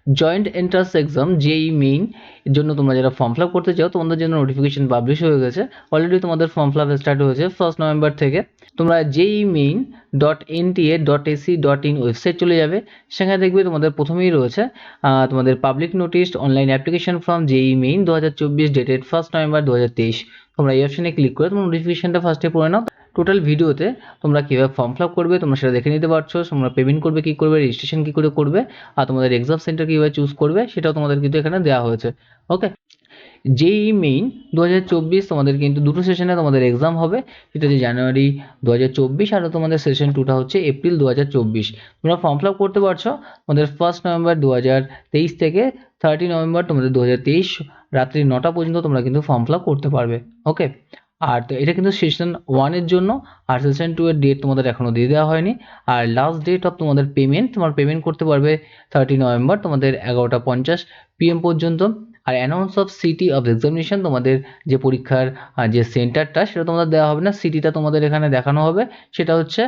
Joint entrance exam JEE main এর জন্য তোমরা যারা ফর্ম ফিল আপ করতে চাও তোমাদের জন্য নোটিফিকেশন পাবলিশ হয়ে গেছে। অলরেডি তোমাদের ফর্ম ফিল আপ স্টার্ট হয়েছে 1 নভেম্বর থেকে। তোমরা jemain.nta.ac.in ওয়েবসাইট চলে যাবে, সেখানে দেখবে তোমাদের প্রথমেই রয়েছে তোমাদের public notice online application form JEE main 2024 dated 1 November 2023। তোমরা এই অপশনে ক্লিক করে তোমরা নোটিফিকেশনটা ফার্স্টে পড়ে নাও। টোটাল ভিডিওতে তোমরা কীভাবে ফর্ম ফিল আপ করবে তোমরা সেটা দেখে নিতে পারছো। তোমরা পেমেন্ট করবে কী করবে, রেজিস্ট্রেশন কী করে করবে, আর তোমাদের এক্সাম সেন্টার কীভাবে চুজ করবে সেটাও তোমাদের কিন্তু এখানে দেওয়া হয়েছে। ওকে, JEE মেইন 2024 তোমাদের কিন্তু দুটো সেশনে তোমাদের এক্সাম হবে। সেটা হচ্ছে জানুয়ারি 2024 আর তোমাদের সেশন 2টা হচ্ছে এপ্রিল 2024। তোমরা ফর্ম ফিল আপ করতে পারছো তোমাদের 1 নভেম্বর 2023 থেকে 30 নভেম্বর তোমাদের 2023 রাত্রি 9টা পর্যন্ত তোমরা কিন্তু ফর্ম ফিল আপ করতে পারবে। ওকে, আর তো এটা কিন্তু সেশন 1 এর জন্য, আর সেশন 2 এর ডেট তোমাদের এখনো দিয়ে দেওয়া হয়নি। আর লাস্ট ডেট অফ তোমাদের পেমেন্ট, তোমার পেমেন্ট করতে পারবে 30 নভেম্বর তোমাদের 11:50 PM পর্যন্ত। আর announce of city of examination, তোমাদের যে পরীক্ষার যে সেন্টারটা সেটা তোমাদের দেওয়া হবে না, সিটিটা তোমাদের এখানে দেখানো হবে। সেটা হচ্ছে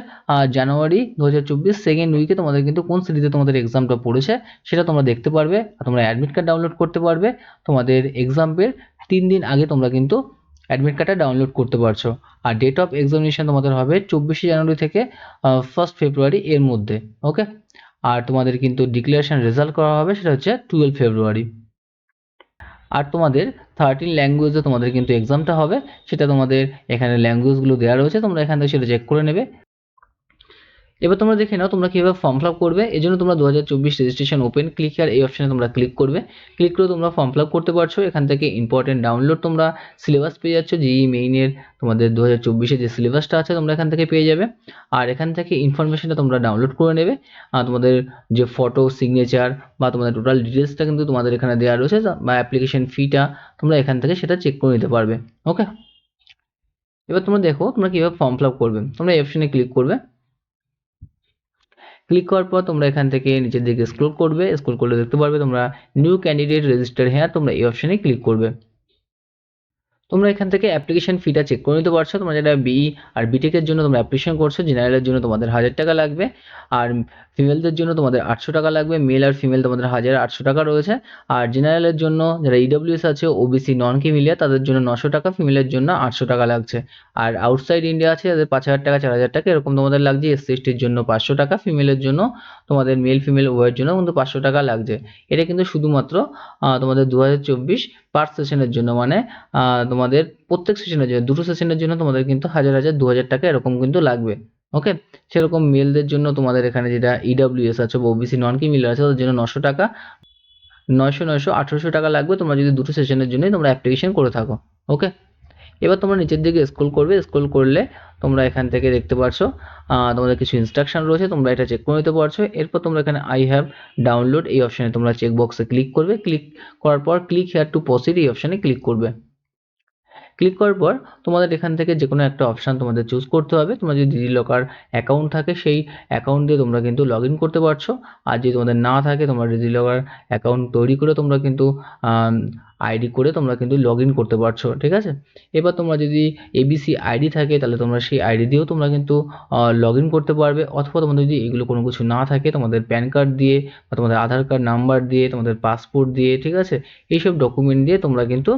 জানুয়ারি 2024 সেকেন্ড উইকে তোমাদের কিন্তু কোন সিটিতে তোমাদের এক্সামটা পড়েছে সেটা তোমরা দেখতে পারবে। আর তোমরা অ্যাডমিট কার্ড ডাউনলোড করতে পারবে তোমাদের এক্সামের 3 দিন আগে। তোমরা কিন্তু অ্যাডমিট কার্ডটা ডাউনলোড করতে পারছো। আর ডেট অফ এক্সামিনেশন তোমাদের হবে 24 জানুয়ারি থেকে 1 ফেব্রুয়ারি এর মধ্যে। ওকে, আর তোমাদের কিন্তু ডিক্লারেশন রেজাল্ট করা হবে সেটা হচ্ছে 12 ফেব্রুয়ারি। আর তোমাদের 13 ল্যাঙ্গুয়েজে তোমাদের কিন্তু এক্সামটা হবে, সেটা তোমাদের এখানে ল্যাঙ্গুয়েজগুলো দেওয়া রয়েছে, তোমরা এখান থেকে সেটা চেক করে নেবে। এবার তোমরা দেখে নাও তোমরা কীভাবে ফর্ম ফিল আপ করবে। এই জন্য তোমরা 2024 রেজিস্ট্রেশন ওপেন ক্লিক হিয়ার এই অপশানে তোমরা ক্লিক করবে। ক্লিক করে তোমরা ফর্ম ফিল আপ করতে পারছো। এখান থেকে ইম্পর্টেন্ট ডাউনলোড তোমরা সিলেবাস পেয়ে যাচ্ছ, JEE মেইনের তোমাদের 2024 যে সিলেবাসটা আছে তোমরা এখান থেকে পেয়ে যাবে। আর এখান থেকে ইনফরমেশনটা তোমরা ডাউনলোড করে নেবে। তোমাদের যে ফটো, সিগনেচার বা তোমাদের টোটাল ডিটেলসটা কিন্তু তোমাদের এখানে দেওয়া রয়েছে, বা অ্যাপ্লিকেশন ফিটা তোমরা এখান থেকে সেটা চেক করে নিতে পারবে। ওকে, এবার তোমরা দেখো তোমরা কীভাবে ফর্ম ফিল আপ করবে। তোমরা এই অপশানে ক্লিক করবে। ক্লিক করার পর তোমরা এখান থেকে নিচের দিকে স্ক্রল করবে। স্ক্রল করলে দেখতে পারবে তোমরা নিউ ক্যান্ডিডেট রেজিস্টার হেয়ার, তোমরা এই অপশানে ক্লিক করবে। তোমরা এখান থেকে অ্যাপ্লিকেশন ফিটা চেক করে নিতে পারছো। তোমরা যেটা BE আর B.Tech এর জন্য তোমরা অ্যাপ্লিকেশন করছো, জেনারেলের জন্য তোমাদের 1000 টাকা লাগবে। আর ফিমেলদের জন্য তোমাদের 800 টাকা লাগবে। মেল আর ফিমেল তোমাদের 1800 টাকা রয়েছে। আর জেনারেলের জন্য যারা EWS আছে, OBC নন কি মিলিয়ে তাদের জন্য 900 টাকা, ফিমেলের জন্য 800 টাকা লাগছে। আর আউটসাইড ইন্ডিয়া আছে যাদের 5000 টাকা 4000 টাকা এরকম তোমাদের লাগছে। SC/ST এর জন্য 500 টাকা, ফিমেলের জন্য তোমাদের মেল ফিমেল উভয়ের জন্য কিন্তু 500 টাকা লাগছে। এটা কিন্তু শুধুমাত্র তোমাদের 2024 পার সেশনের জন্য, মানে তোমাদের প্রত্যেক সেশনের জন্য, দুটো সেশনের জন্য তোমাদের কিন্তু 1000 2000 টাকা এরকম কিন্তু লাগবে। ওকে, সেরকম মেলদের জন্য তোমাদের এখানে যেটা EWS আছে বা OBC নন কি মিলার আছে তাদের জন্য 900 টাকা, 900 1800 টাকা লাগবে তোমরা যদি দুটো সেশনের জন্যই তোমরা অ্যাপ্লিকেশন করে থাকো। ওকে, এবার তোমরা নিচের দিকে স্ক্রল করবে। স্ক্রল করলে তোমরা এখান থেকে দেখতে পাচ্ছ তোমাদের কিছু ইনস্ট্রাকশন রয়েছে, তোমরা এটা চেক করে নিতে পারছো। এরপর তোমরা এখানে আই হ্যাভ ডাউনলোড এই অপশানে তোমরা চেক বক্সে ক্লিক করবে। ক্লিক করার পর ক্লিক হেয়ার টু প্রসিড এই অপশানে ক্লিক করবে। ক্লিক করার পর তোমাদের এখান থেকে যে কোনো একটা অপশান তোমাদের চুজ করতে হবে। তোমার যদি ডিজিলকার অ্যাকাউন্ট থাকে সেই অ্যাকাউন্ট দিয়ে তোমরা কিন্তু লগ ইন করতে পারছো। আর যদি তোমাদের না থাকে তোমরা ডিজিলকার অ্যাকাউন্ট তৈরি করে তোমরা কিন্তু আইডি করে তোমরা কিন্তু লগ ইন করতে পারছো। ঠিক আছে, এবার তোমরা যদি ABC আইডি থাকে তাহলে তোমরা সেই আইডি দিয়েও তোমরা কিন্তু লগ ইন করতে পারবে। অথবা তোমাদের যদি এগুলো কোনো কিছু না থাকে তোমাদের প্যান কার্ড দিয়ে বা তোমাদের আধার কার্ড নাম্বার দিয়ে, তোমাদের পাসপোর্ট দিয়ে, ঠিক আছে, এইসব ডকুমেন্ট দিয়ে তোমরা কিন্তু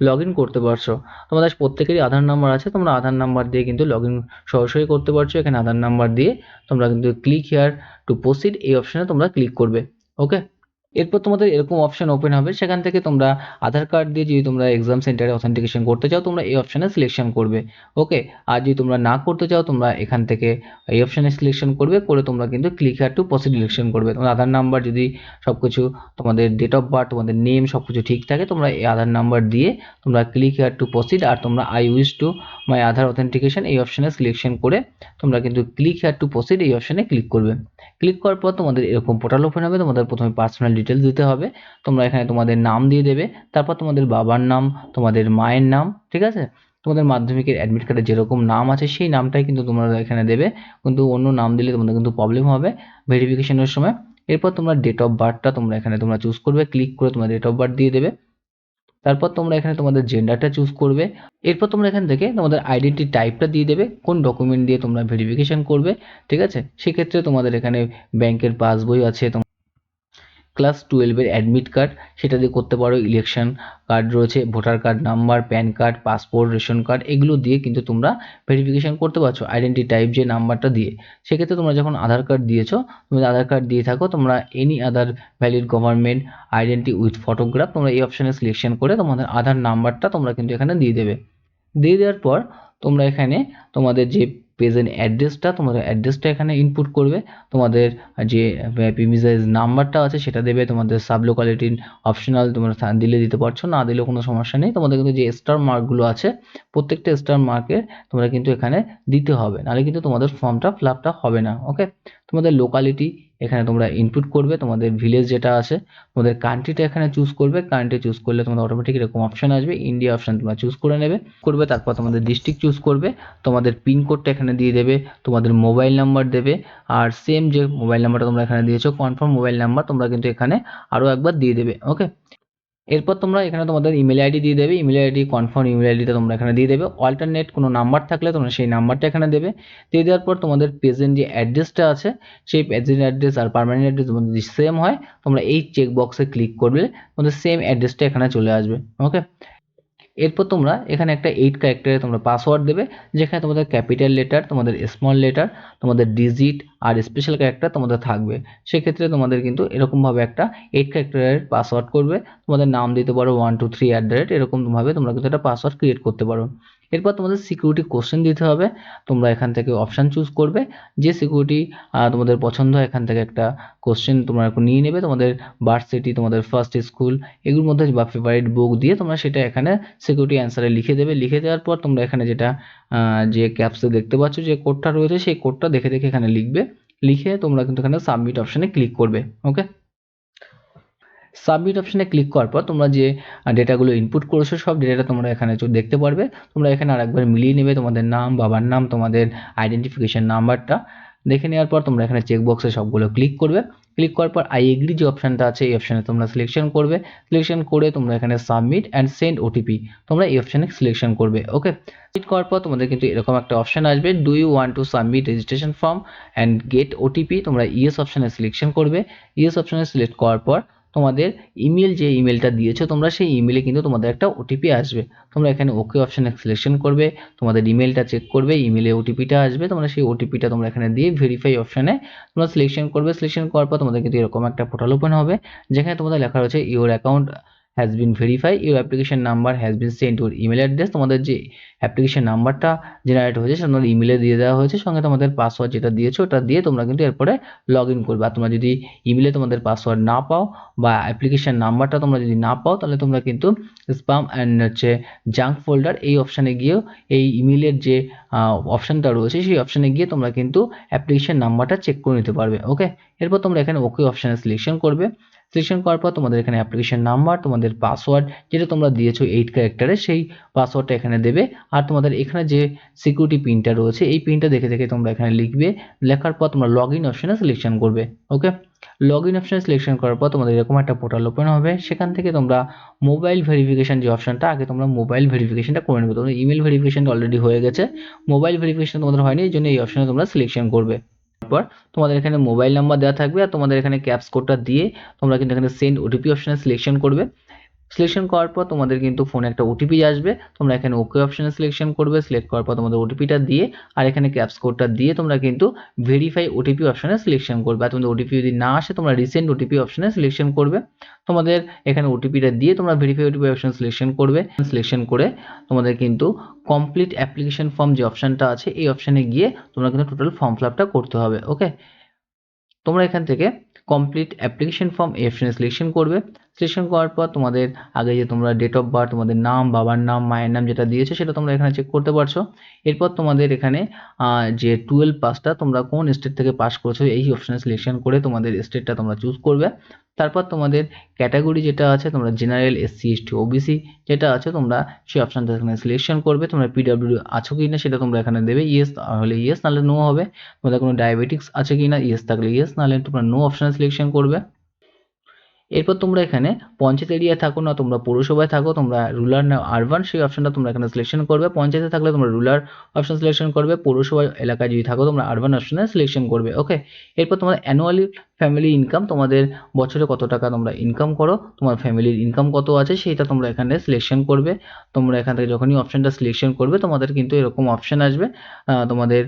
লগ ইন করতে পারছো। তোমাদের প্রত্যেকেরই আধার নাম্বার আছে, তোমরা আধার নাম্বার দিয়ে কিন্তু লগ ইন সরাসরি করতে পারছো। এখানে আধার নাম্বার দিয়ে তোমরা কিন্তু ক্লিক হিয়ার টু প্রসিড এই অপশানে তোমরা ক্লিক করবে। ওকে, এরপর তোমাদের এরকম অপশান ওপেন হবে, সেখান থেকে তোমরা আধার কার্ড দিয়ে যদি তোমরা এক্সাম সেন্টারে অথেন্টিকেশন করতে চাও তোমরা এই অপশানে সিলেকশন করবে। ওকে, আর যদি তোমরা না করতে চাও তোমরা এখান থেকে এই অপশানে সিলেকশন করবে, করে তোমরা কিন্তু click here two proceed selection করবে। তোমার আধার নাম্বার যদি সব কিছু, তোমাদের ডেট অফ বার্থ, তোমাদের নেম সব কিছু ঠিক থাকে তোমরা এই আধার নাম্বার দিয়ে তোমরা ক্লিক হিয়ার টু প্রসিড, আর তোমরা I wish to my Aadhaar authentication এই অপশানে সিলেকশন করে তোমরা কিন্তু ক্লিক হিয়ার টু প্রসিড এই অপশানে ক্লিক করবে। ক্লিক করার পর তোমাদের এরকম পোর্টাল ওপেন হবে। তোমাদের প্রথমে পার্সোনাল ডিটেলস দিতে হবে। তোমরা এখানে তোমাদের নাম দিয়ে দেবে, তারপর তোমাদের বাবার নাম, তোমাদের মায়ের নাম, ঠিক আছে, তোমাদের মাধ্যমিকের অ্যাডমিট কার্ডে যেরকম নাম আছে সেই নামটাই কিন্তু তোমরা এখানে দেবে, কিন্তু অন্য নাম দিলে তোমাদের কিন্তু প্রবলেম হবে ভেরিফিকেশনের সময়। এরপর তোমরা ডেট অফ বার্থটা তোমরা এখানে তোমরা চুজ করবে। ক্লিক করে তোমরা ডেট অফ বার্থ দিয়ে দেবে। তারপর তোমরা এখানে তোমাদের জেন্ডারটা চুজ করবে। এরপর তোমরা এখান থেকে তোমাদের আইডেন্টি টাইপটা দিয়ে দেবে, কোন ডকুমেন্ট দিয়ে তোমরা ভেরিফিকেশন করবে। ঠিক আছে, সেক্ষেত্রে তোমাদের এখানে ব্যাংকের পাসবই আছে, ক্লাস 12-এর অ্যাডমিট কার্ড সেটা দিয়ে করতে পারো, ইলেকশন কার্ড রয়েছে, voter card number, pan card, passport, ration card, এগুলো দিয়ে কিন্তু তোমরা ভেরিফিকেশন করতে পারছো আইডেন্টি টাইপ যে নাম্বারটা দিয়ে। সেক্ষেত্রে তোমরা যখন আধার কার্ড দিয়েছো, তুমি আধার কার্ড দিয়ে থাকো, তোমরা any other valid government identity with photograph তোমরা এই অপশানে সিলেকশন করে তোমাদের আধার নাম্বারটা তোমরা কিন্তু এখানে দিয়ে দেবে। দিয়ে দেওয়ার পর তোমরা এখানে তোমাদের যে প্রেজেন্ট অ্যাড্রেসটা, তোমাদের অ্যাড্রেসটা এখানে ইনপুট করবে, তোমাদের যে প্রিমিসাইজ নাম্বারটা আছে সেটা দেবে, তোমাদের সাব লোকালিটির অপশনাল তোমরা দিলে দিতে পারছো, না দিলেও কোনো সমস্যা নেই। তোমাদের কিন্তু যে স্টার মার্কগুলো আছে প্রত্যেকটা স্টার মার্কের তোমরা কিন্তু এখানে দিতে হবে, নাহলে কিন্তু তোমাদের ফর্মটা ফিল আপটা হবে না। ওকে, তোমাদের লোকালিটি এখানে তোমরা ইনপুট করবে, তোমাদের ভিলেজ যেটা আছে, তোমাদের কান্ট্রিটা এখানে চুজ করবে, কান্ট্রি চুজ করলে তোমাদের অটোমেটিক এরকম অপশন আসবে, ইন্ডিয়া অপশন তোমরা চুজ করে নেবে করবে। তারপর তোমাদের ডিস্ট্রিক্ট চুজ করবে, তোমাদের পিনকোডটা এখানে দিয়ে দেবে, তোমাদের মোবাইল নাম্বার দেবে, আর সেম যে মোবাইল নাম্বারটা তোমরা এখানে দিয়েছো কনফার্ম মোবাইল নাম্বার তোমরা কিন্তু এখানে আরও একবার দিয়ে দেবে। ওকে, এরপর তোমরা এখানে তোমাদের ইমেল আইডি দিয়ে দেবে, ইমেল আইডি কনফার্ম ইমেল আইডিটা তোমরা এখানে দিয়ে দেবে, অল্টারনেট কোনো নাম্বার থাকলে তোমরা সেই নাম্বারটা এখানে দেবে। দিয়ে দেওয়ার পর তোমাদের প্রেজেন্ট যে অ্যাড্রেসটা আছে সেই প্রেজেন্ট অ্যাড্রেস আর পার্মানেন্ট অ্যাড্রেস তোমাদের যদি সেম হয়, তোমরা এই চেক বক্সে ক্লিক করলে তোমাদের সেম অ্যাড্রেসটা এখানে চলে আসবে। ওকে, এরপর তোমরা এখানে একটা 8 ক্যারেক্টারে তোমরা পাসওয়ার্ড দেবে, যেখানে তোমাদের ক্যাপিটাল লেটার, তোমাদের স্মল লেটার, তোমাদের ডিজিট আর স্পেশাল ক্যারেক্টার তোমাদের থাকবে। সেক্ষেত্রে তোমাদের কিন্তু এরকমভাবে একটা 8 ক্যারেক্টারের পাসওয়ার্ড করবে, তোমাদের নাম দিতে পারো 1 2 3 এরকমভাবে তোমরা কিন্তু একটা পাসওয়ার্ড ক্রিয়েট করতে পারো। এরপর তোমাদের সিকিউরিটি কোশ্চেন দিতে হবে, তোমরা এখান থেকে অপশান চুজ করবে, যে সিকিউরিটি তোমাদের পছন্দ হয় এখান থেকে একটা কোশ্চেন তোমরা নিয়ে নেবে, তোমাদের ভার্সিটি, তোমাদের ফার্স্ট স্কুল, এগুলোর মধ্যে বা ফেভারিট বুক দিয়ে তোমরা সেটা এখানে সিকিউরিটি অ্যান্সারে লিখে দেবে। লিখে দেওয়ার পর তোমরা এখানে যেটা যে ক্যাপসে দেখতে পাচ্ছ যে কোডটা রয়েছে সেই কোডটা দেখে দেখে এখানে লিখবে, লিখে তোমরা কিন্তু এখানে সাবমিট অপশানে ক্লিক করবে। ওকে, সাবমিট অপশানে ক্লিক করার পর তোমরা যে ডেটাগুলো ইনপুট করেছো সব ডেটাটা তোমরা এখানে দেখতে পারবে। তোমরা এখানে আরেকবার মিলিয়ে নেবে তোমাদের নাম, বাবার নাম, তোমাদের আইডেন্টিফিকেশন নাম্বারটা দেখে নেওয়ার পর তোমরা এখানে চেকবক্সে সবগুলো ক্লিক করবে। ক্লিক করার পর আই এগ্রি যে অপশানটা আছে এই অপশানে তোমরা সিলেকশন করবে। সিলেকশন করে তোমরা এখানে সাবমিট অ্যান্ড সেন্ড ওটিপি তোমরা এই অপশানে সিলেকশন করবে। ওকে, সাবমিট করার পর তোমাদের কিন্তু এরকম একটা অপশান আসবে, do you want to submit registration form and get OTP, তোমরা ইয়েস অপশানে সিলেকশন করবে। ইয়েস অপশানে সিলেক্ট করার পর তোমাদের ইমেল যে ইমেলটা দিয়েছো তোমরা সেই ইমেলে কিন্তু তোমাদের একটা ওটিপি আসবে, তোমরা এখানে ওকে অপশানে সিলেকশন করবে, তোমাদের ইমেলটা চেক করবে, ইমেলে ওটিপিটা আসবে, তোমরা সেই ওটিপিটা তোমরা এখানে দিয়ে ভেরিফাই অপশানে তোমরা সিলেকশন করবে। সিলেকশন করার পর তোমাদের কিন্তু এরকম একটা পোর্টাল ওপেন হবে, যেখানে তোমাদের লেখা রয়েছে your account has been verify, your application number has been send to email address, তোমাদের যে অ্যাপ্লিকেশন নাম্বারটা জেনারেট হয়েছে সেটা তোমাদের ইমেলে দিয়ে দেওয়া হয়েছে, সঙ্গে তোমাদের পাসওয়ার্ড যেটা দিয়েছো ওটা দিয়ে তোমরা কিন্তু এরপরে লগ ইন করবে। আর তোমরা যদি ইমেলে তোমাদের পাসওয়ার্ড না পাও বা অ্যাপ্লিকেশন নাম্বারটা তোমরা যদি না পাও, তাহলে তোমরা কিন্তু স্প্যাম অ্যান্ড হচ্ছে জাঙ্ক ফোল্ডার এই অপশানে গিয়েও এই ইমেলের যে অপশানটা রয়েছে সেই অপশানে গিয়ে তোমরা কিন্তু অ্যাপ্লিকেশন নাম্বারটা চেক করে নিতে পারবে। ওকে, এরপর তোমরা এখানে ওকে অপশানে সিলেকশন করবে। সিলেকশন করার পর তোমাদের এখানে অ্যাপ্লিকেশন নাম্বার, তোমাদের পাসওয়ার্ড যেটা তোমরা দিয়েছো 8 ক্যারেক্টারে সেই পাসওয়ার্ডটা এখানে দেবে, আর তোমাদের এখানে যে সিকিউরিটি পিনটা রয়েছে এই পিনটা দেখে দেখে তোমরা এখানে লিখবে। লেখার পর তোমরা লগ ইন অপশানে সিলেকশন করবে। ওকে, লগ ইন অপশানে সিলেকশন করার পর তোমাদের এরকম একটা পোর্টাল ওপেন হবে, সেখান থেকে তোমরা মোবাইল ভেরিফিকেশন যে অপশানটা আগে তোমরা মোবাইল ভেরিফিকেশনটা করে নেবে। তোমাদের ইমেল ভেরিফিকেশনটা অলরেডি হয়ে গেছে, মোবাইল ভেরিফিকেশন তোমাদের হয়নি, এই জন্য এই অপশানে তোমরা সিলেকশন করবে। তারপর তোমাদের এখানে মোবাইল নাম্বার দেওয়া থাকবে, আর তোমাদের এখানে ক্যাপস কোডটা দিয়ে তোমরা কিন্তু এখানে সেন্ড ওটিপি অপশানে সিলেকশন করবে। সিলেকশন করার পর তোমাদের কিন্তু ফোনে একটা ওটিপি আসবে, তোমরা এখানে ওকে অপশানে সিলেকশন করবে। সিলেক্ট করার পর তোমাদের ওটিপিটা দিয়ে আর এখানে ক্যাপস কোডটা দিয়ে তোমরা কিন্তু ভেরিফাই ওটিপি অপশানে সিলেকশন করবে। আর তোমাদের ওটিপি যদি না আসে তোমরা রিসেন্ট ওটিপি অপশানে সিলেকশন করবে। তোমাদের এখানে ওটিপিটা দিয়ে তোমরা ভেরিফাই ওটিপি অপশান সিলেকশন করবে। সিলেকশন করে তোমাদের কিন্তু কমপ্লিট অ্যাপ্লিকেশন ফর্ম যে অপশানটা আছে এই অপশানে গিয়ে তোমরা কিন্তু টোটাল ফর্ম ফিল আপটা করতে হবে। ওকে, তোমরা এখান থেকে কমপ্লিট অ্যাপ্লিকেশন ফর্ম এই অপশানে সিলেকশন করবে। সিলেকশন করার পর তোমাদের আগে যে তোমরা ডেট অফ বার্থ, তোমাদের নাম, বাবার নাম, মায়ের নাম যেটা দিয়েছো সেটা তোমরা এখানে চেক করতে পারছো। এরপর তোমাদের এখানে যে 12 পাসটা তোমরা কোন স্টেট থেকে পাস করেছো এই অপশানে সিলেকশন করে তোমাদের স্টেটটা তোমরা চুজ করবে। তারপর তোমাদের ক্যাটাগরি যেটা আছে তোমরা জেনারেল, এসসি, এসটি, ওবিসি যেটা আছে তোমরা সেই অপশানটা এখানে সিলেকশন করবে। তোমরা পিডব্লিউ আছো কি না সেটা তোমরা এখানে দেবে, ইয়েস হলে ইয়েস, নাহলে নো হবে। তোমাদের কোনো ডায়াবেটিক্স আছে কি না, ইয়েস থাকলে ইয়েস, নাহলে তোমরা নো অপশানে সিলেকশন করবে। এরপর তোমরা এখানে পঞ্চায়েত এরিয়ায় থাকো না তোমরা পৌরসভায় থাকো, তোমরা রুরাল না আরবান সেই অপশানটা তোমরা এখানে সিলেকশন করবে। পঞ্চায়েতে থাকলে তোমরা রুরাল অপশান সিলেকশন করবে, পৌরসভা এলাকায় যদি থাকো তোমরা আরবান অপশানে সিলেকশন করবে। ওকে, এরপর তোমরা অ্যানুয়ালি ফ্যামিলি ইনকাম, তোমাদের বছরে কত টাকা তোমরা ইনকাম করো, তোমার ফ্যামিলির ইনকাম কত আছে সেইটা তোমরা এখানে সিলেকশন করবে। তোমরা এখান থেকে যখনই অপশানটা সিলেকশন করবে তোমাদের কিন্তু এরকম অপশান আসবে, তোমাদের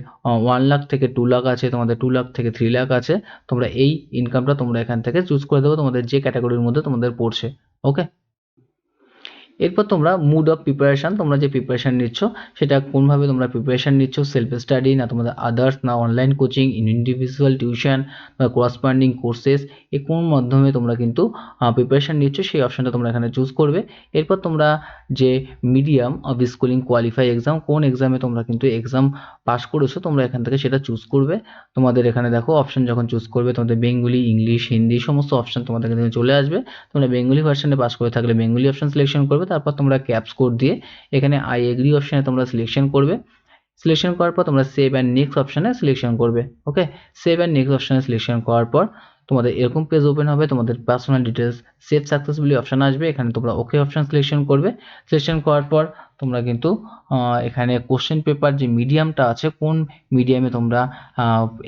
1 লাখ থেকে 2 লাখ আছে, তোমাদের 2 লাখ থেকে 3 লাখ আছে। তোমরা এই ইনকামটা তোমরা এখান থেকে চুজ করে দেবো তোমাদের যে ক্যাটাগরির মধ্যে তোমাদের পড়ছে। ওকে, এরপর তোমরা মুড অফ প্রিপারেশান, তোমরা যে প্রিপারেশান নিচ্ছ সেটা কোনভাবে তোমরা প্রিপারেশান নিচ্ছ, সেলফ স্টাডি না তোমাদের আদার্স না অনলাইন কোচিং, ইন্ডিভিজুয়াল টিউশন বা করেসপন্ডিং কোর্সেস, এই কোন মাধ্যমে তোমরা কিন্তু প্রিপারেশান নিচ্ছ সেই অপশানটা তোমরা এখানে চুজ করবে। এরপর তোমরা যে medium of schooling qualify exam, কোন এক্সামে তোমরা কিন্তু এক্সাম পাস করেছো তোমরা এখান থেকে সেটা চুজ করবে। তোমাদের এখানে দেখো অপশান যখন চুজ করবে তোমাদের বেঙ্গলি, ইংলিশ, হিন্দি সমস্ত অপশান তোমাদের এখানে চলে আসবে। তোমরা বেঙ্গলি ভার্সনে পাস করে থাকলে বেঙ্গলি অপশান সিলেকশন করবে, তারপর তোমরা ক্যাপস কোড দিয়ে এখানে আই এগ্রি অপশানে তোমরা সিলেকশন করবে। সিলেকশন করার পর তোমরা সেভ অ্যান্ড নেক্সট অপশানে সিলেকশন করবে। ওকে, সেভ অ্যান্ড নেক্সট অপশানে সিলেকশন করার পর তোমাদের এরকম পেজ ওপেন হবে, তোমাদের personal details save successfully option আসবে, এখানে তোমরা ওকে অপশান সিলেকশন করবে। সিলেকশন করার পর তোমরা কিন্তু এখানে কোশ্চেন পেপার যে মিডিয়ামটা আছে, কোন মিডিয়ামে তোমরা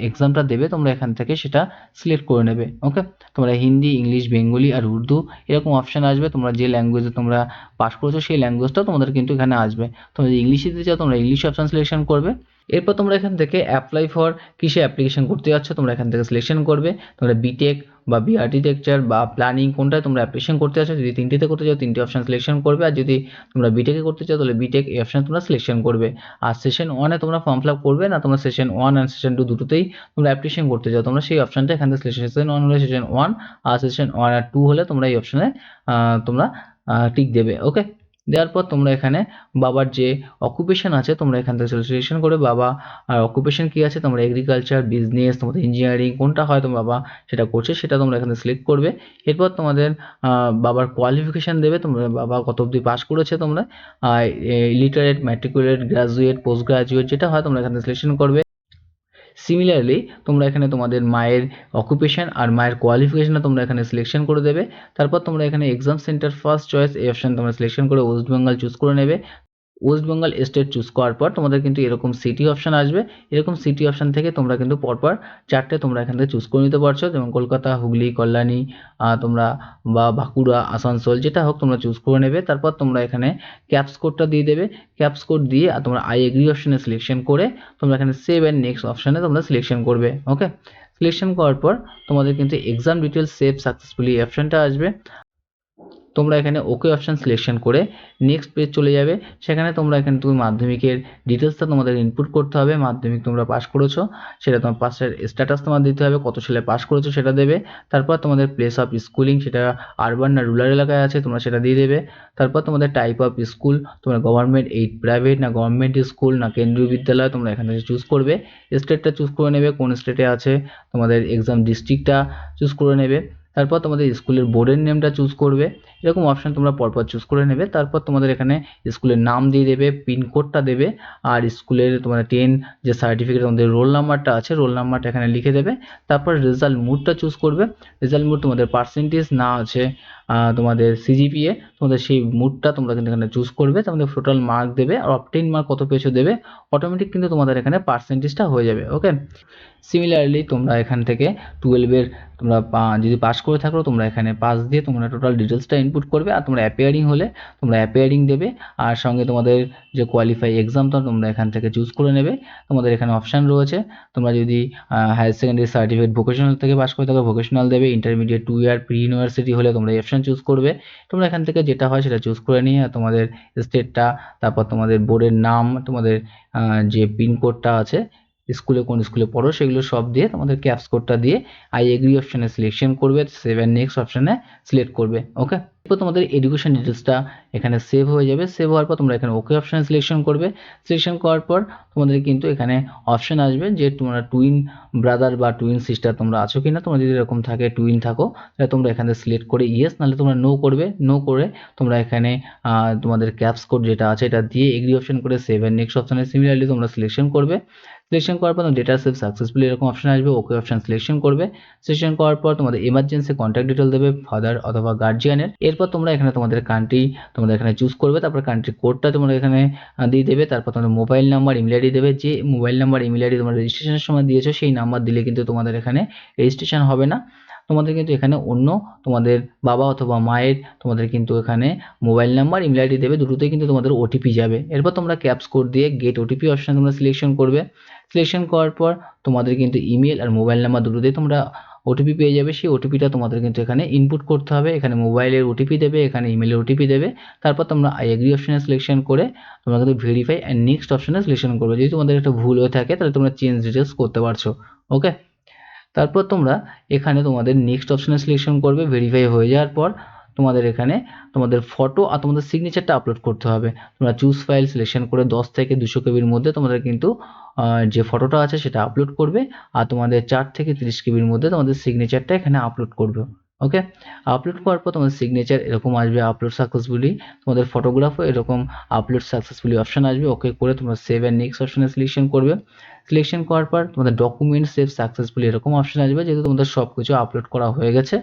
এক্সামটা দেবে তোমরা এখান থেকে সেটা সিলেক্ট করে নেবে। ওকে, তোমরা হিন্দি, ইংলিশ, বেঙ্গলি আর উর্দু এরকম অপশান আসবে, তোমরা যে ল্যাঙ্গুয়েজে তোমরা পাস করেছো সেই ল্যাঙ্গুয়েজটাও তোমাদের কিন্তু এখানে আসবে। তোমরা যদি ইংলিশে দিতে চাও তোমরা ইংলিশ অপশান সিলেকশন করবে। এরপর তোমরা এখান থেকে অ্যাপ্লাই ফর কিসে অ্যাপ্লিকেশন করতে যাচ্ছ তোমরা এখান থেকে সিলেকশন করবে। তোমরা বিটেক বা আর্কিটেকচার বা প্ল্যানিং কোনটায় তোমরা অ্যাপ্লিকেশন করতে যাচ্ছ, যদি তিনটিতে করতে চাও তিনটি অপশান সিলেকশন করবে, আর যদি তোমরা বিটেকে করতে চাও তাহলে বিটেক এই অপশান তোমরা সিলেকশন করবে। আর সেশন 1-এ তোমরা ফর্ম ফিল আপ করবে না, তোমরা সেশন 1 আর সেশন 2 দুটোতেই তোমরা অ্যাপ্লিকেশন করতে চাও তোমরা সেই অপশানটা এখান থেকে সেশন 1 হলে সেশন 1 আর সেশন 1 আর 2 হলে তোমরা এই অপশানে তোমরা টিক দেবে। ওকে, দেওয়ার পর তোমরা এখানে বাবার যে অকুপেশন আছে তোমরা এখান থেকে সিলেকশন করে, বাবা আর অকুপেশন কী আছে তোমরা এগ্রিকালচার, বিজনেস, তোমাদের ইঞ্জিনিয়ারিং কোনটা হয় তোমার বাবা সেটা করছে সেটা তোমরা এখানে সিলেক্ট করবে। এরপর তোমাদের বাবার কোয়ালিফিকেশান দেবে, তোমরা বাবা কত অবধি পাস করেছে, তোমরা ইলিটারেট, ম্যাট্রিকুলেট, গ্র্যাজুয়েট, পোস্ট গ্রাজুয়েট যেটা হয় তোমরা এখানে সিলেকশন করবে। সিমিলারলি তোমরা এখানে তোমাদের মায়ের অকুপেশন আর মায়ের কোয়ালিফিকেশানটা তোমরা এখানে সিলেকশন করে দেবে। তারপর তোমরা এখানে এক্সাম সেন্টার ফার্স্ট চয়েস এই অপশান তোমরা সিলেকশন করে ওয়েস্ট বেঙ্গল চুজ করে নেবে। ওয়েস্ট বেঙ্গল স্টেট চুজ করার পর তোমাদের কিন্তু এরকম সিটি অপশান আসবে, এরকম সিটি অপশান থেকে তোমরা কিন্তু পরপর 4টে তোমরা এখান থেকে চুজ করে নিতে পারছো, যেমন কলকাতা, হুগলি, কল্যাণী, তোমরা বা বাঁকুড়া, আসানসোল যেটা হোক তোমরা চুজ করে নেবে। তারপর তোমরা এখানে ক্যাপস কোডটা দিয়ে দেবে, ক্যাপস কোড দিয়ে আর তোমরা আই এগ্রি অপশানে সিলেকশন করে তোমরা এখানে সেভ অ্যান্ড নেক্সট অপশানে তোমরা সিলেকশন করবে। ওকে, সিলেকশন করার পর তোমাদের কিন্তু এক্সাম ডিটেলস সেভ সাকসেসফুলি অপশানটা আসবে। তোমরা এখানে ওকে অপশান সিলেকশন করে নেক্সট পেজ চলে যাবে, সেখানে তোমরা এখানে তুমি মাধ্যমিকের ডিটেলসটা তোমাদের ইনপুট করতে হবে, মাধ্যমিক তোমরা পাস করেছো সেটা তোমার পাসের স্ট্যাটাস তোমার দিতে হবে, কত সালে পাস করেছো সেটা দেবে। তারপর তোমাদের প্লেস অফ স্কুলিং সেটা আরবান না রুরাল এলাকায় আছে তোমরা সেটা দিয়ে দেবে। তারপর তোমাদের টাইপ অফ স্কুল, তোমরা গভর্নমেন্ট এইড প্রাইভেট না গভর্নমেন্ট স্কুল না কেন্দ্রীয় বিদ্যালয় তোমরা এখান থেকে চুজ করবে। স্টেটটা চুজ করে নেবে কোন স্টেটে আছে, তোমাদের এক্সাম ডিস্ট্রিক্টটা চুজ করে নেবে। তারপর তোমাদের স্কুলের বোর্ডের নেমটা চুজ করবে। এরকম অপশান তোমরা পরপর চুজ করে নেবে। তারপর তোমাদের এখানে স্কুলের নাম দিয়ে দেবে, পিনকোডটা দেবে, আর স্কুলের তোমাদের 10 যে সার্টিফিকেট তোমাদের রোল নাম্বারটা আছে রোল নাম্বারটা এখানে লিখে দেবে। তারপর রেজাল্ট মুডটা চুজ করবে, রেজাল্ট মুড তোমাদের পার্সেন্টেজ না আছে তোমাদের সিজিপিএ, তোমাদের সেই মুডটা তোমরা কিন্তু এখানে চুজ করবে, তোমাদের টোটাল মার্ক দেবে আর অবটেইন মার্ক কত পেয়েছো দেবে, অটোমেটিক কিন্তু তোমাদের এখানে পার্সেন্টেজটা হয়ে যাবে। ওকে, সিমিলারলি তোমরা এখান থেকে 12-এর তোমরা যদি পাস করে থাকো তোমরা এখানে পাস দিয়ে তোমরা টোটাল ডিটেলসটা ইনপুট করবে, আর তোমরা অ্যাপিয়ারিং হলে তোমরা অ্যাপিয়ারিং দেবে, আর সঙ্গে তোমাদের যে কোয়ালিফাই এক্সামটা তোমরা এখান থেকে চুজ করে নেবে। তোমাদের এখানে অপশান রয়েছে, তোমরা যদি হায়ার সেকেন্ডারি সার্টিফিকেট ভোকেশনাল থেকে পাস করে থাকো ভোকেশনাল দেবে, ইন্টারমিডিয়েট 2 ইয়ার প্রি ইউনিভার্সিটি হলে তোমরা এই অপশান চুজ করবে। তোমরা এখান থেকে যেটা হয় সেটা চুজ করে নিয়ে তোমাদের স্টেটটা, তারপর তোমাদের বোর্ডের নাম, তোমাদের যে পিনকোডটা আছে স্কুলে কোন স্কুলে পড়ো সেগুলো সব দিয়ে তোমাদের ক্যাপস কোডটা দিয়ে আই এগ্রি অপশানে সিলেকশন করবে, সেভ অ্যান্ড নেক্সট অপশানে সিলেক্ট করবে। ওকে, এরপর তোমাদের এডুকেশন ডিটেলসটা এখানে সেভ হয়ে যাবে। সেভ হওয়ার পর তোমরা এখানে ওকে অপশানে সিলেকশন করবে। সিলেকশন করার পর তোমাদের কিন্তু এখানে অপশান আসবে যে তোমরা টুইন ব্রাদার বা টুইন সিস্টার তোমরা আছো কিনা, তোমরা যদি এরকম থাকে টুইন থাকো তাহলে তোমরা এখানে সিলেক্ট করে ইয়েস, নাহলে তোমরা নো করবে। নো করে তোমরা এখানে তোমাদের ক্যাপস কোড যেটা আছে এটা দিয়ে এগ্রি অপশান করে সেভ অ্যান্ড নেক্সট অপশানে সিমিলারলি তোমরা সিলেকশন করবে। সিলেকশন করার পর ডেটা সেভ সাকসেসফুলি এরকম অপশন আসবে, ওকে অপশন সিলেকশন করবে। সিলেকশন করার পর তোমাদের এমার্জেন্সি কন্ট্যাক্ট ডিটেল দেবে ফাদার অথবা গার্জিয়ানের। এরপর তোমরা এখানে তোমাদের কান্ট্রি তোমরা এখানে চুজ করবে, তারপর কান্ট্রি কোডটা তোমরা এখানে দিয়ে দেবে। তারপর তোমাদের মোবাইল নাম্বার ইমেল আইডি দেবে, যে মোবাইল নাম্বার ইমেল আইডি তোমরা রেজিস্ট্রেশনের সময় দিয়েছো সেই নাম্বার দিলে কিন্তু তোমাদের এখানে রেজিস্ট্রেশন হবে না। তোমাদের কিন্তু এখানে অন্য তোমাদের বাবা অথবা মায়ের তোমাদের কিন্তু এখানে মোবাইল নাম্বার ইমেল আইডি দেবে, দুটোতেই কিন্তু তোমাদের ওটিপি যাবে। এরপর তোমরা ক্যাপস কোড দিয়ে গেট ওটিপি অপশন তোমরা সিলেকশন করবে। সিলেকশন করার পর তোমাদের কিন্তু ইমেল আর মোবাইল নাম্বার দুটোতেই তোমরা ওটিপি পেয়ে যাবে। সেই ওটিপিটা তোমাদের কিন্তু এখানে ইনপুট করতে হবে। এখানে মোবাইলের ওটিপি দেবে, এখানে ইমেলের ওটিপি দেবে। তারপর তোমরা আই এগ্রি অপশনে সিলেকশন করে তোমরা কিন্তু ভেরিফাই অ্যান্ড নেক্সট অপশনে সিলেকশন করবে। যদি তোমাদের একটা ভুল হয়ে থাকে তাহলে তোমরা চেঞ্জ ডিটেলস করতে পারছো। ওকে, তারপর তোমরা এখানে তোমাদের নেক্সট অপশনে সিলেকশন করবে। ভেরিফাই হয়ে যাওয়ার পর তোমাদের এখানে তোমাদের ফটো আর তোমাদের সিগনেচারটা আপলোড করতে হবে। তোমরা চুজ ফাইল সিলেকশন করে 10 থেকে 200 কেবির মধ্যে তোমাদের কিন্তু যে ফটোটা আছে সেটা আপলোড করবে, আর তোমাদের 4 থেকে 30 কেবির মধ্যে তোমাদের সিগনেচারটা এখানে আপলোড করবে। ওকে, আপলোড করার পর তোমাদের সিগনেচার এরকম আসবে, আপলোড সাকসেসফুলি। তোমাদের ফটোগ্রাফও এরকম আপলোড সাকসেসফুলি অপশন আসবে। ওকে করে তোমরা সেভ অ্যান্ড নেক্সট অপশনে সিলেকশন করবে। সিলেকশন করার পর তোমাদের ডকুমেন্ট সেভ সাকসেসফুলি এরকম অপশন আসবে, যেহেতু তোমাদের সব কিছু আপলোড করা হয়ে গেছে।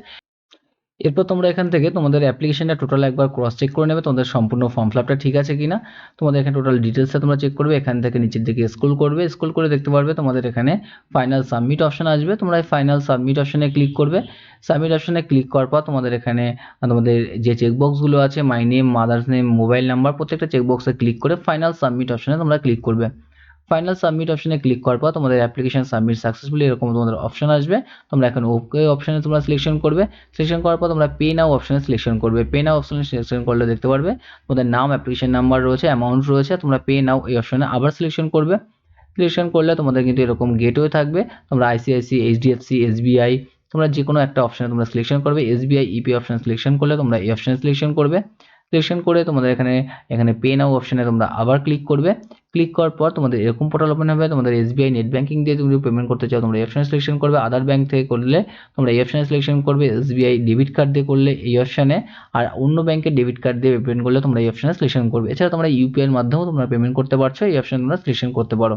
এরপর তোমরা এখান থেকে তোমাদের অ্যাপ্লিকেশনটা টোটাল একবার ক্রস চেক করে নেবে, তোমাদের সম্পূর্ণ ফর্ম ফিল আপটা ঠিক আছে কিনা। তোমাদের এখানে টোটাল ডিটেলসটা তোমরা চেক করবে। এখান থেকে নিচের দিকে স্ক্রল করবে, স্ক্রল করে দেখতে পারবে তোমাদের এখানে ফাইনাল সাবমিট অপশন আসবে। তোমরা এই ফাইনাল সাবমিট অপশনে ক্লিক করবে। সাবমিট অপশনে ক্লিক করার পর তোমাদের এখানে তোমাদের যে চেকবক্সগুলো আছে my name, mother's name, mobile number, প্রত্যেকটা চেকবক্সে ক্লিক করে ফাইনাল সাবমিট অপশনে তোমরা ক্লিক করবে। ফাইনাল সাবমিট অপশনে ক্লিক করার পর তোমাদের অ্যাপ্লিকেশন সাবমিট সাকসেসফুলি এরকম তোমাদের অপশন আসবে। তোমরা এখন ওকে অপশনে তোমরা সিলেকশন করবে। সিলেকশন করার পর তোমরা পে নাও অপশনে সিলেকশন করবে। পে নাও অপশনে সিলেকশন করলে দেখতে পারবে তোমাদের নাম, অ্যাপ্লিকেশন নাম্বার রয়েছে, অ্যামাউন্ট রয়েছে। তোমরা পে নাও এই অপশনে আবার সিলেকশন করবে। সিলেকশন করলে তোমাদের কিন্তু এরকম গেটওয়ে থাকবে। তোমরা আইসিআইসি, এইচডিএফসি, এসবিআই তোমরা যে কোনো একটা অপশনে তোমরা সিলেকশন করবে। এসবিআই ইপি অপশন সিলেকশন করলে তোমরা এই অপশনে সিলেকশন করবে। সিলেকশন করে তোমাদের এখানে পে নাও অপশনে তোমরা আবার ক্লিক করবে। ক্লিক করার পর তোমাদের এরকম পোর্টাল ওপেন হবে। তোমাদের এসবিআই নেট ব্যাঙ্কিং দিয়ে তুমি পেমেন্ট করতে চাও তোমরা এই অপশনে সিলেকশন করবে। আদার ব্যাঙ্ক থেকে করলে তোমরা এই অপশনে সিলেকশন করবে। এসবিআই ডেবিট কার্ড দিয়ে করলে এই অপশনে, আর অন্য ব্যাঙ্কের ডেবিট কার্ড দিয়ে পেমেন্ট করলে তোমরা এই অপশনে সিলেকশন করবে। এছাড়া তোমরা ইউপিআই এর মাধ্যমেও তোমরা পেমেন্ট করতে পারছো, এই অপশনে তোমরা সিলেকশন করতে পারো।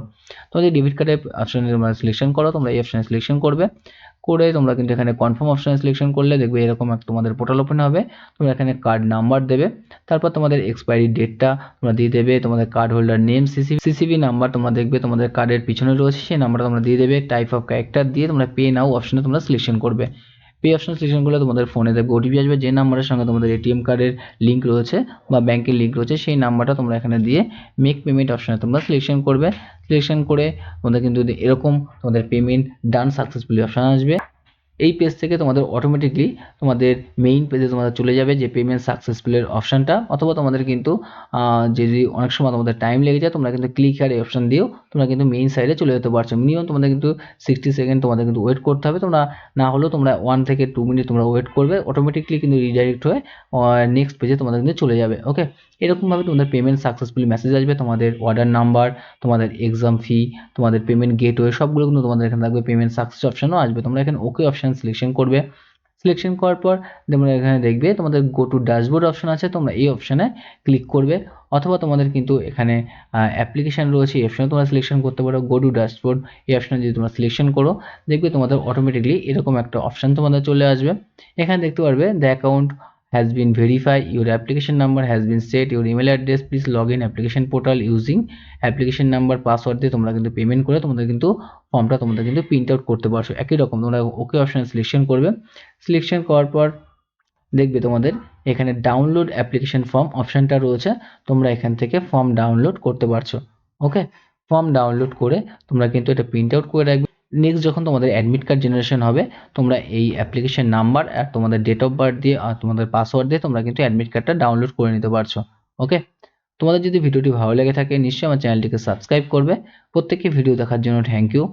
তোমাদের ডেবিট কার্ডের অপশনে তোমরা সিলেকশন করো, তোমরা এই অপশনে সিলেকশন করবে। করে তোমরা কিন্তু এখানে কনফার্ম অপশনে সিলেকশন করলে দেখবে এরকম একটা তোমাদের পোর্টাল ওপেন হবে। তোমরা এখানে কার্ড নাম্বার দেবে, তারপর তোমাদের এক্সপায়ারি ডেটটা তোমরা দিয়ে দেবে, তোমাদের কার্ড হোল্ডার নেম, সিসিভি নাম্বার তোমরা দেখবে তোমাদের কার্ডের পিছনে রয়েছে সেই নাম্বারটা তোমরা দিয়ে দেবে। টাইপ অফ ক্যারেক্টার দিয়ে তোমরা পে নাও অপশনে তোমরা সিলেকশন করবে। পে অপশন সিলেকশন করলে তোমাদের ফোনে দেখবে ওটিপি আসবে, যে নাম্বারের সঙ্গে তোমাদের এটিএম কার্ডের লিঙ্ক রয়েছে বা ব্যাংকের লিঙ্ক রয়েছে সেই নাম্বারটা তোমরা এখানে দিয়ে মেক পেমেন্ট অপশনে তোমরা সিলেকশন করবে। সিলেকশন করে তোমাদের কিন্তু এরকম তোমাদের পেমেন্ট ডান সাকসেসফুলি অপশন আসবে। এই পেজ থেকে তোমাদের অটোমেটিকলি তোমাদের মেইন পেজে তোমাদের চলে যাবে যে পেমেন্ট সাকসেসফুলের অপশানটা, অথবা তোমাদের কিন্তু যদি অনেক সময় তোমাদের টাইম লেগে যায় তোমরা কিন্তু ক্লিক হিয়ার এই অপশান দিয়েও তোমরা কিন্তু মেইন সাইডে চলে যেতে পারছো। মিনিমাম তোমাদের কিন্তু 60 সেকেন্ড তোমাদের কিন্তু ওয়েট করতে হবে। তোমরা না হলেও তোমরা 1 থেকে 2 মিনিট তোমরা ওয়েট করবে, অটোমেটিকলি কিন্তু রিডাইরেক্ট হয়ে নেক্সট পেজে তোমাদের কিন্তু চলে যাবে। ওকে, এরকমভাবে তোমাদের পেমেন্ট সাকসেসফুলি মেসেজ আসবে। তোমাদের অর্ডার নাম্বার, তোমাদের এক্সাম ফি, তোমাদের পেমেন্ট গেটওয়ে সবগুলো কিন্তু তোমাদের এখানে থাকবে। পেমেন্ট সাকসেস অপশনও আসবে। তোমরা এখানে ওকে অপশন সিলেকশন করবে। সিলেকশন করার পর তোমরা এখানে দেখবে তোমাদের গো টু ড্যাশবোর্ড অপশন আছে, তোমরা এই অপশনে ক্লিক করবে, অথবা তোমাদের কিন্তু এখানে অ্যাপ্লিকেশন রয়েছে এই অপশনে তোমরা সিলেকশন করতে পারো। গো টু ড্যাশবোর্ড এই অপশনে যদি তোমরা সিলেকশন করো দেখবে তোমাদের অটোমেটিকলি এরকম একটা অপশন তোমাদের চলে আসবে। এখানে দেখতে পারবে the account has been verified, your application number has been set, your email address, please log in application portal using application number, password দিয়ে তোমরা কিন্তু পেমেন্ট করে তোমাদের কিন্তু ফর্মটা তোমাদের কিন্তু প্রিন্ট আউট করতে পারছো। একই রকম তোমরা ওকে অপশন সিলেকশন করবে। সিলেকশন করার পর দেখবে তোমাদের এখানে ডাউনলোড অ্যাপ্লিকেশন ফর্ম অপশনটা রয়েছে, তোমরা এখান থেকে ফর্ম ডাউনলোড করতে পারছো। ওকে, ফর্ম ডাউনলোড করে তোমরা কিন্তু এটা প্রিন্ট আউট করে রাখবে। নেক্সট যখন তোমাদের অ্যাডমিট কার্ড জেনারেশন হবে তোমরা এই অ্যাপ্লিকেশন নাম্বার আর তোমাদের ডেট অফ বার্থ দিয়ে আর তোমাদের পাসওয়ার্ড দিয়ে তোমরা কিন্তু অ্যাডমিট কার্ডটা ডাউনলোড করে নিতে পারছো। ওকে, তোমাদের যদি ভিডিওটি ভালো লেগে থাকে নিশ্চয়ই আমার চ্যানেলটিকে সাবস্ক্রাইব করবে। প্রত্যেককে ভিডিও দেখার জন্য থ্যাংক ইউ।